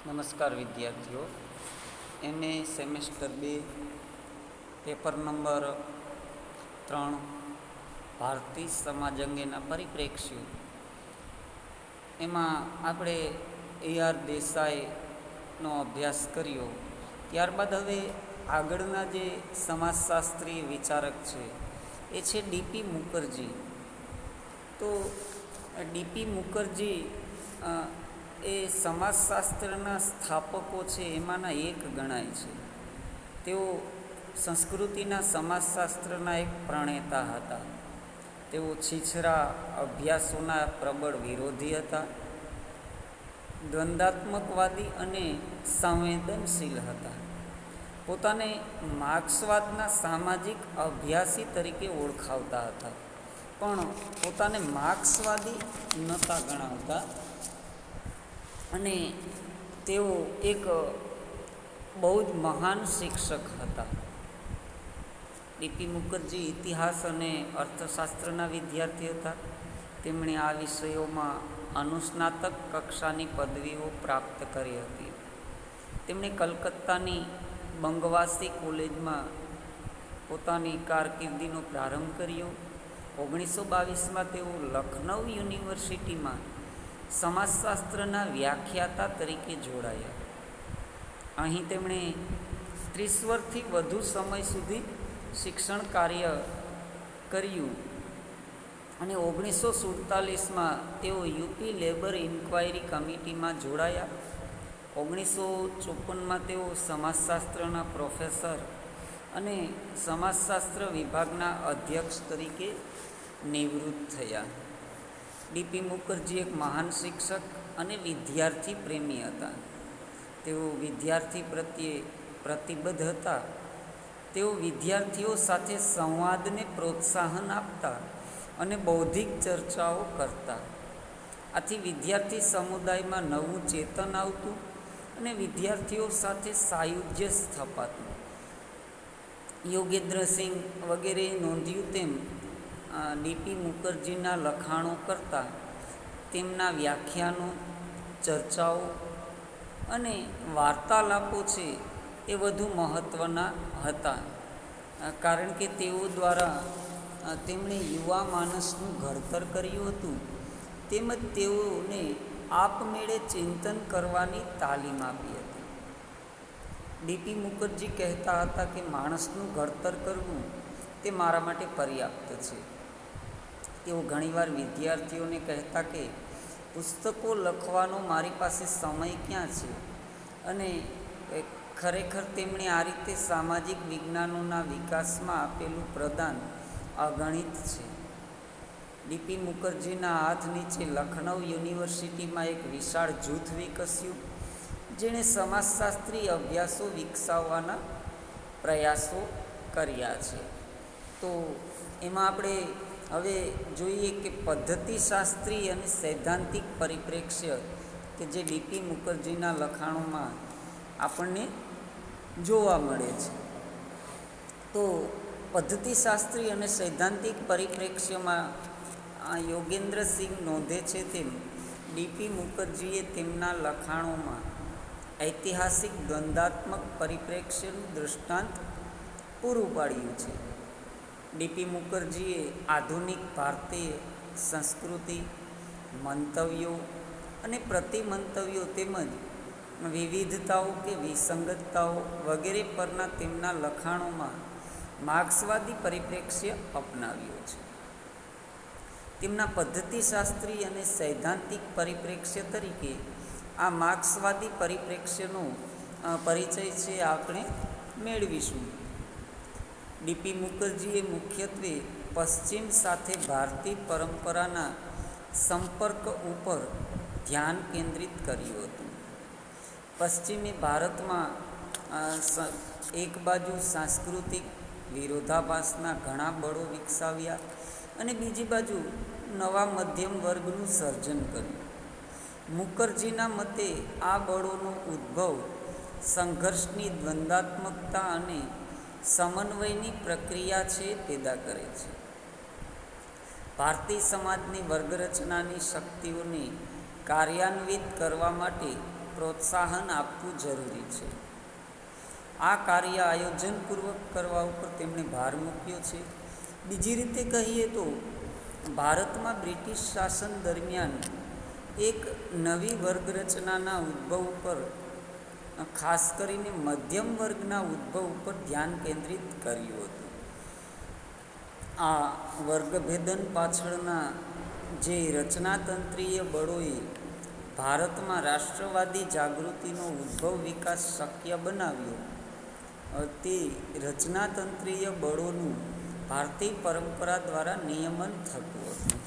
નમસ્કાર વિદ્યાર્થીઓ. એને સેમેસ્ટર 2 પેપર નંબર 3 ભારતીય સમાજ અંગેના પરિપ્રેક્ષ્યો, એમાં આપણે AR દેસાઈનો અભ્યાસ કર્યો. ત્યારબાદ હવે આગળના જે સમાજશાસ્ત્રીય વિચારક છે એ છે DP મુખર્જી. તો DP મુખર્જી એ સમાજશાસ્ત્રના સ્થાપકો છે એમાંના એક ગણાય છે. તેઓ સંસ્કૃતિના સમાજશાસ્ત્રના એક પ્રણેતા હતા. તેઓ છીછરા અભ્યાસોના પ્રબળ વિરોધી હતા, દ્વંદ્વાત્મકવાદી અને સંવેદનશીલ હતા. પોતાને માર્ક્સવાદના સામાજિક અભ્યાસી તરીકે ઓળખાવતા હતા, પણ પોતાને માર્ક્સવાદી નહોતા ગણાવતા. અને તેઓ એક બહુ જ મહાન શિક્ષક હતા. DP મુખર્જી ઇતિહાસ અને અર્થશાસ્ત્રના વિદ્યાર્થી હતા. તેમણે આ વિષયોમાં અનુસ્નાતક કક્ષાની પદવીઓ પ્રાપ્ત કરી હતી. તેમણે કલકત્તાની બંગવાસી કોલેજમાં પોતાની કારકિર્દીનો પ્રારંભ કર્યો. 1922માં તેઓ લખનઉ યુનિવર્સિટીમાં સમાજશાસ્ત્રના વ્યાખ્યાતા તરીકે જોડાયા. અહીં તેમણે 30 વર્ષથી વધુ સમય સુધી શિક્ષણ કાર્ય કર્યું અને 1947માં તેઓ યુપી લેબર ઇન્ક્વાયરી કમિટીમાં જોડાયા. 1954માં તેઓ સમાજશાસ્ત્રના પ્રોફેસર અને સમાજશાસ્ત્ર વિભાગના અધ્યક્ષ તરીકે નિવૃત્ત થયા. DP મુખર્જી એક મહાન શિક્ષક અને વિદ્યાર્થી પ્રેમી હતા. તેઓ વિદ્યાર્થી પ્રત્યે પ્રતિબદ્ધ હતા. તેઓ વિદ્યાર્થીઓ સાથે સંવાદને પ્રોત્સાહન આપતા અને બૌદ્ધિક ચર્ચાઓ કરતા. આથી વિદ્યાર્થી સમુદાયમાં નવું ચેતન આવતું અને વિદ્યાર્થીઓ સાથે સાયુજ્ય સ્થપાતું. યોગેન્દ્રસિંહ વગેરેએ નોંધ્યું તેમ DP મુખર્જીના લખાણો કરતાં તેમના વ્યાખ્યાનો, ચર્ચાઓ અને વાર્તાલાપો છે એ વધુ મહત્ત્વના હતા, કારણ કે તેઓ દ્વારા તેમણે યુવા માનસનું ઘડતર કર્યું હતું, તેમજ તેઓને આપમેળે ચિંતન કરવાની તાલીમ આપી હતી. DP મુખર્જી કહેતા હતા કે માણસનું ઘડતર કરવું તે મારા માટે પર્યાપ્ત છે. તેઓ ઘણીવાર વિદ્યાર્થીઓને કહેતા કે પુસ્તકો લખવાનો મારી પાસે સમય ક્યાં છે, અને ખરેખર તેમણે આ રીતે સામાજિક વિજ્ઞાનોના વિકાસમાં આપેલું પ્રદાન અગણિત છે. DP મુખર્જીના હાથ નીચે લખનઉ યુનિવર્સિટીમાં એક વિશાળ જૂથ વિકસ્યું, જેણે સમાજશાસ્ત્રી અભ્યાસો વિકસાવવાના પ્રયાસો કર્યા છે. તો એમાં આપણે હવે જોઈએ કે પદ્ધતિશાસ્ત્રી અને સૈદ્ધાંતિક પરિપ્રેક્ષ્ય કે જે DP મુખર્જીના લખાણોમાં આપણને જોવા મળે છે. તો પદ્ધતિશાસ્ત્રી અને સૈદ્ધાંતિક પરિપ્રેક્ષ્યમાં યોગેન્દ્રસિંહ નોંધે છે તેમ DP મુખર્જીએ તેમના લખાણોમાં ઐતિહાસિક દ્વંદ્વાત્મક પરિપ્રેક્ષ્યનું દૃષ્ટાંત પૂરું પાડ્યું છે. DP મુખર્જીએ આધુનિક ભારતીય સંસ્કૃતિ, મંતવ્યો અને પ્રતિમંતવ્યો તેમજ વિવિધતાઓ કે વિસંગતતાઓ વગેરે પરના તેમના લખાણોમાં માર્ક્સવાદી પરિપ્રેક્ષ્ય અપનાવ્યો છે. તેમના પદ્ધતિશાસ્ત્રી અને સૈદ્ધાંતિક પરિપ્રેક્ષ્ય તરીકે આ માર્ક્સવાદી પરિપ્રેક્ષ્યનો પરિચય છે આપણે મેળવીશું. DP મુખર્જીએ મુખ્યત્વે પશ્ચિમ સાથે ભારતીય પરંપરાના સંપર્ક ઉપર ધ્યાન કેન્દ્રિત કર્યું હતું. પશ્ચિમી ભારતમાં એક બાજુ સાંસ્કૃતિક વિરોધાભાસના ઘણા બળો વિકસાવ્યા અને બીજી બાજુ નવા મધ્યમ વર્ગનું સર્જન કર્યું. મુખર્જીના મતે આ બળોનો ઉદ્ભવ સંઘર્ષની દ્વંદ્વાત્મકતા અને સમન્વયની પ્રક્રિયા છે પેદા કરે છે. ભારતીય સમાજની વર્ગરચનાની શક્તિઓને કાર્યાન્વિત કરવા માટે પ્રોત્સાહન આપવું જરૂરી છે. આ કાર્ય આયોજનપૂર્વક કરવા ઉપર તેમણે ભાર મૂક્યો છે. બીજી રીતે કહીએ તો ભારતમાં બ્રિટિશ શાસન દરમિયાન એક નવી વર્ગરચનાના ઉદ્ભવ ઉપર, ખાસ કરીને મધ્યમ વર્ગના ઉદ્ભવ ઉપર ધ્યાન કેન્દ્રિત કર્યું હતું. આ વર્ગભેદન પાછળના જે રચનાતંત્રીય બળોએ ભારતમાં રાષ્ટ્રવાદી જાગૃતિનો ઉદ્ભવ વિકાસ શક્ય બનાવ્યો, તે રચનાતંત્રીય બળોનું ભારતીય પરંપરા દ્વારા નિયમન થતું હતું.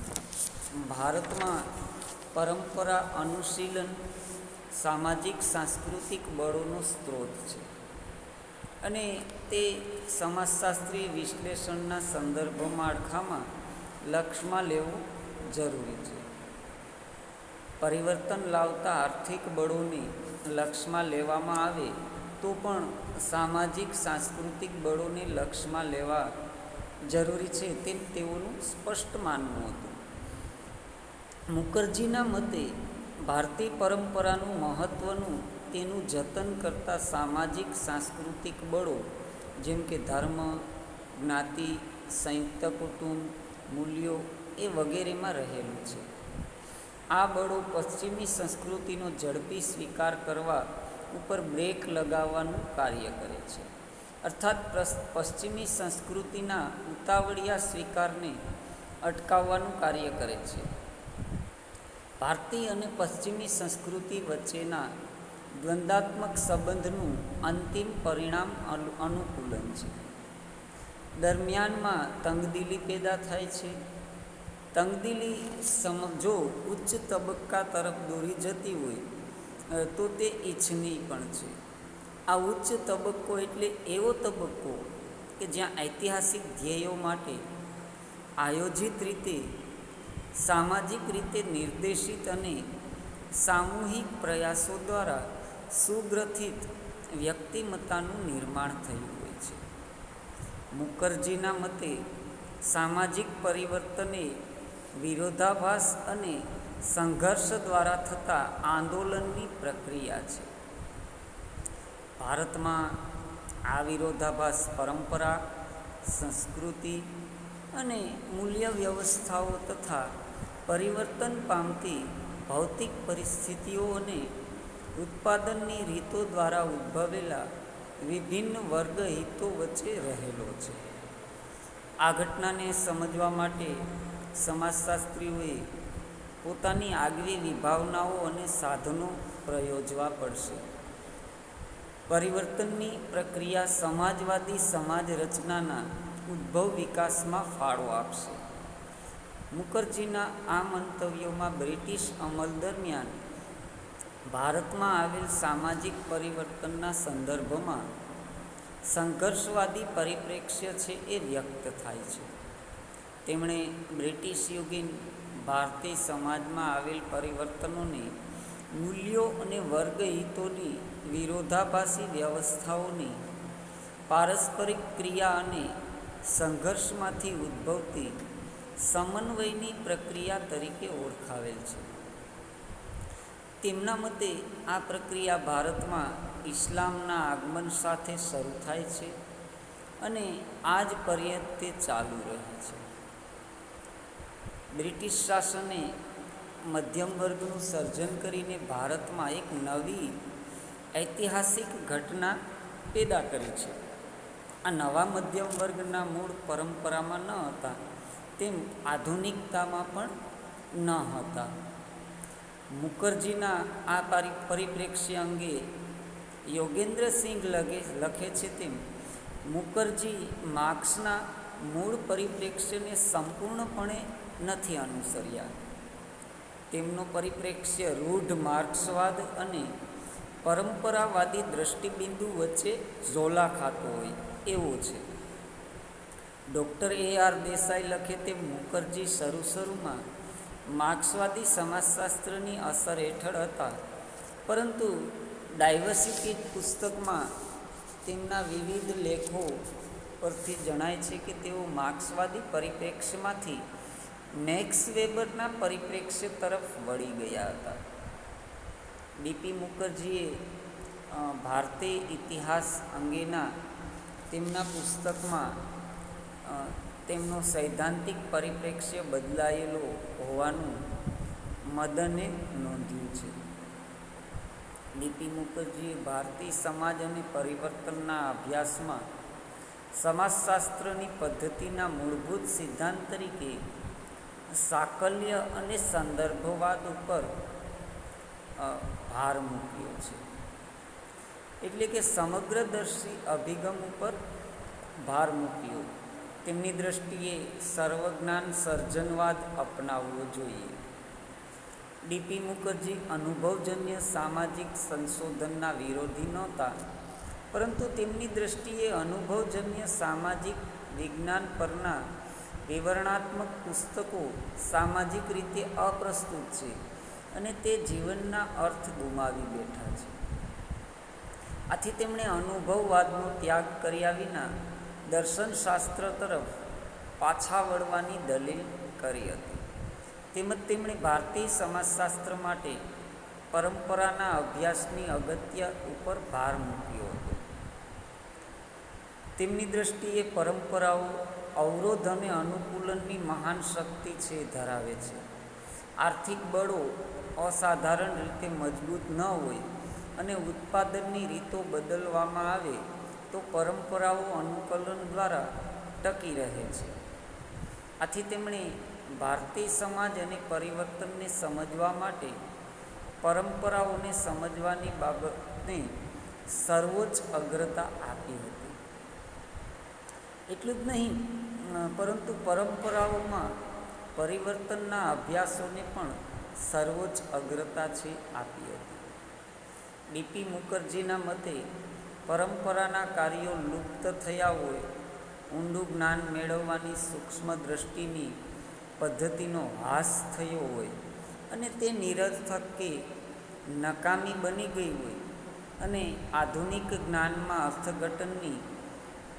ભારતમાં પરંપરા અનુશીલન સામાજિક સાંસ્કૃતિક બળોનો સ્ત્રોત છે અને તે સમાજશાસ્ત્રીય વિશ્લેષણના સંદર્ભ માળખામાં લક્ષમાં લેવું જરૂરી છે. પરિવર્તન લાવતા આર્થિક બળોને લક્ષમાં લેવામાં આવે તો પણ સામાજિક સાંસ્કૃતિક બળોને લક્ષમાં લેવા જરૂરી છે તેમ તેઓનું સ્પષ્ટ માનવું હતું. મુખર્જીના મતે ભારતીય પરંપરાનું મહત્ત્વનું તેનું જતન કરતા સામાજિક સાંસ્કૃતિક બળો જેમ કે ધર્મ, જ્ઞાતિ, સંયુક્ત કુટુંબ, મૂલ્યો એ વગેરેમાં રહેલું છે. આ બળો પશ્ચિમી સંસ્કૃતિનો ઝડપી સ્વીકાર કરવા ઉપર બ્રેક લગાવવાનું કાર્ય કરે છે. અર્થાત પશ્ચિમી સંસ્કૃતિના ઉતાવળિયા સ્વીકારને અટકાવવાનું કાર્ય કરે છે. ભારતીય અને પશ્ચિમી સંસ્કૃતિ વચ્ચેના દ્વંદ્વાત્મક સંબંધનું અંતિમ પરિણામ અનુકૂલન છે. દરમિયાનમાં તંગદિલી પેદા થાય છે. તંગદિલી જો ઉચ્ચ તબક્કા તરફ દોરી જતી હોય તો તે ઇચ્છનીય પણ છે. આ ઉચ્ચ તબક્કો એટલે એવો તબક્કો કે જ્યાં ઐતિહાસિક ધ્યેયો માટે આયોજિત રીતે, સામાજિક રીતે નિર્દેશિત અને સામૂહિક પ્રયાસો દ્વારા સુગ્રથિત વ્યક્તિમત્તાનું નિર્માણ થયું હોય છે. મુખર્જીના મતે સામાજિક પરિવર્તન એ વિરોધાભાસ અને સંઘર્ષ દ્વારા થતા આંદોલનની પ્રક્રિયા છે. ભારતમાં આ વિરોધાભાસ પરંપરા, સંસ્કૃતિ અને મૂલ્ય વ્યવસ્થાઓ તથા પરિવર્તન પામતી ભૌતિક પરિસ્થિતિઓ અને ઉત્પાદનની રીતો દ્વારા ઉદ્ભવેલા વિભિન્ન વર્ગ હિતો વચ્ચે રહેલો છે. આ ઘટનાને સમજવા માટે સમાજશાસ્ત્રીઓએ પોતાની આગવી વિભાવનાઓ અને સાધનો પ્રયોજવા પડશે. પરિવર્તનની પ્રક્રિયા સમાજવાદી સમાજ રચનાના ઉદ્ભવ વિકાસમાં ફાળો આપશે. મુખર્જીના આ મંતવ્યોમાં બ્રિટિશ અમલ દરમિયાન ભારતમાં આવેલ સામાજિક પરિવર્તનના સંદર્ભમાં સંઘર્ષવાદી પરિપ્રેક્ષ્ય છે એ વ્યક્ત થાય છે. તેમણે બ્રિટિશ યુગીન ભારતીય સમાજમાં આવેલ પરિવર્તનોને મૂલ્યો અને વર્ગ હિતોની વિરોધાભાસી વ્યવસ્થાઓની પારસ્પરિક ક્રિયા અને સંઘર્ષમાંથી ઉદ્ભવતી સમન્વયની પ્રક્રિયા તરીકે ઓળખાવેલ છે. તેમના મતે આ પ્રક્રિયા ભારતમાં ઇસ્લામના આગમન સાથે શરૂ થાય છે અને આજ પર્યંત તે ચાલુ રહે છે. બ્રિટિશ શાસને મધ્યમ વર્ગનું સર્જન કરીને ભારતમાં એક નવી ઐતિહાસિક ઘટના પેદા કરી છે. આ નવા મધ્યમ વર્ગના મૂળ પરંપરામાં ન હતા તેમ આધુનિકતામાં પણ ન હતા. મુખર્જીના આ પરિપ્રેક્ષ્ય અંગે યોગેન્દ્રસિંહ લખે છે તેમ મુખર્જી માર્ક્સના મૂળ પરિપ્રેક્ષ્યને સંપૂર્ણપણે નથી અનુસર્યા. તેમનો પરિપ્રેક્ષ્ય રૂઢ માર્ક્સવાદ અને પરંપરાવાદી દૃષ્ટિબિંદુ વચ્ચે ઝોલા ખાતો હોય એવો છે. Doctor A.R. દેસાઈ લખે તેમ મુખર્જી શરૂમાં માર્ક્સવાદી સમાજશાસ્ત્રની અસર હેઠળ હતા, પરંતુ ડાયવર્સિટી પુસ્તકમાં તેમના વિવિધ લેખો પરથી જણાય છે કે તેઓ માર્ક્સવાદી પરિપ્રેક્ષ્યમાંથી મેક્સ વેબરના પરિપ્રેક્ષ્ય તરફ વળી ગયા હતા. ડીપી મુખર્જીએ ભારતીય ઇતિહાસ અંગેના તેમના પુસ્તકમાં તેમનો સૈદ્ધાંતિક પરિપ્રેક્ષ્ય બદલાયેલો હોવાનું મદને નોંધ્યું છે. ડીપી મુખર્જીએ ભારતીય સમાજ અને પરિવર્તનના અભ્યાસમાં સમાજશાસ્ત્રની પદ્ધતિના મૂળભૂત સિદ્ધાંત તરીકે સાકલ્ય અને સંદર્ભવાદ ઉપર ભાર મૂક્યો છે. એટલે કે સમગ્રદર્શી અભિગમ ઉપર ભાર મૂક્યો. તેમની દૃષ્ટિએ સર્વજ્ઞાન સર્જનવાદ અપનાવવો જોઈએ. ડીપી મુખર્જી અનુભવજન્ય સામાજિક સંશોધનના વિરોધી નહોતા, પરંતુ તેમની દૃષ્ટિએ અનુભવજન્ય સામાજિક વિજ્ઞાન પરના વિવરણાત્મક પુસ્તકો સામાજિક રીતે અપ્રસ્તુત છે અને તે જીવનના અર્થ ગુમાવી બેઠા છે. આથી તેમણે અનુભવવાદનો ત્યાગ કર્યા વિના દર્શનશાસ્ત્ર તરફ પાછા વળવાની દલીલ કરી હતી. તેમજ તેમણે ભારતીય સમાજશાસ્ત્ર માટે પરંપરાના અભ્યાસની અગત્ય ઉપર ભાર મૂક્યો હતો. તેમની દૃષ્ટિએ પરંપરાઓ અવરોધ અને અનુકૂલનની મહાન શક્તિ છે ધરાવે છે. આર્થિક બળો અસાધારણ રીતે મજબૂત ન હોય અને ઉત્પાદનની રીતો બદલવામાં આવે તો પરંપરાઓ અનુકૂલન દ્વારા ટકી રહે છે. આથી તેમણે ભારતીય સમાજ અને પરિવર્તનને સમજવા માટે પરંપરાઓને સમજવાની બાબતને સર્વોચ્ચ અગ્રતા આપી હતી. એટલું જ નહીં, પરંતુ પરંપરાઓમાં પરિવર્તનના અભ્યાસોને પણ સર્વોચ્ચ અગ્રતા છે આપી હતી. ડીપી મુખર્જીના મતે પરંપરાના કાર્યો લુપ્ત થયા હોય, ઊંડું જ્ઞાન મેળવવાની સૂક્ષ્મ દૃષ્ટિની પદ્ધતિનો હાસ થયો હોય અને તે નિરર્થક કે નકામી બની ગઈ હોય અને આધુનિક જ્ઞાનમાં અર્થઘટનની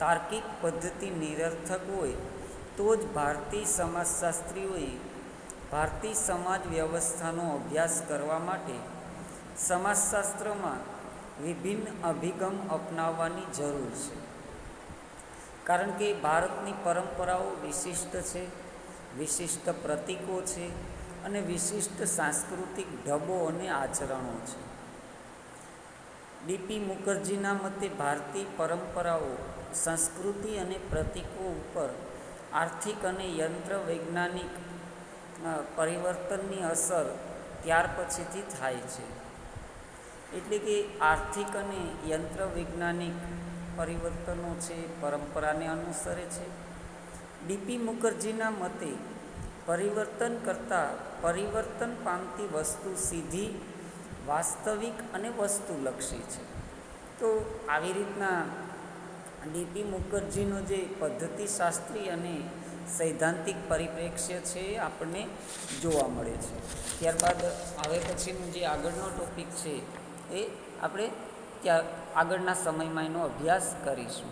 તાર્કિક પદ્ધતિ નિરર્થક હોય તો જ ભારતીય સમાજશાસ્ત્રીઓએ ભારતીય સમાજ વ્યવસ્થાનો અભ્યાસ કરવા માટે સમાજશાસ્ત્રમાં વિભિન્ન અભિગમ અપનાવવાની જરૂર છે. કારણ કે ભારતની પરંપરાઓ વિશિષ્ટ છે, વિશિષ્ટ પ્રતીકો છે અને વિશિષ્ટ સાંસ્કૃતિક ઢબો અને આચરણો છે. ડીપી મુખર્જીના મતે ભારતીય પરંપરાઓ સંસ્કૃતિ અને પ્રતીકો ઉપર આર્થિક અને યંત્ર વૈજ્ઞાનિક પરિવર્તનની અસર ત્યાર પછીથી થાય છે. એટલે કે આર્થિક અને યંત્ર વૈજ્ઞાનિક પરિવર્તનો છે પરંપરાને અનુસરે છે. ડીપી મુખર્જીના મતે પરિવર્તન કરતાં પરિવર્તન પામતી વસ્તુ સીધી, વાસ્તવિક અને વસ્તુલક્ષી છે. તો આવી રીતના ડીપી મુખર્જીનો જે પદ્ધતિશાસ્ત્રી અને સૈદ્ધાંતિક પરિપ્રેક્ષ્ય છે એ આપણને જોવા મળે છે. ત્યારબાદ હવે પછીનું જે આગળનો ટૉપિક છે એ આપણે આગળના સમયમાં એનો અભ્યાસ કરીશું.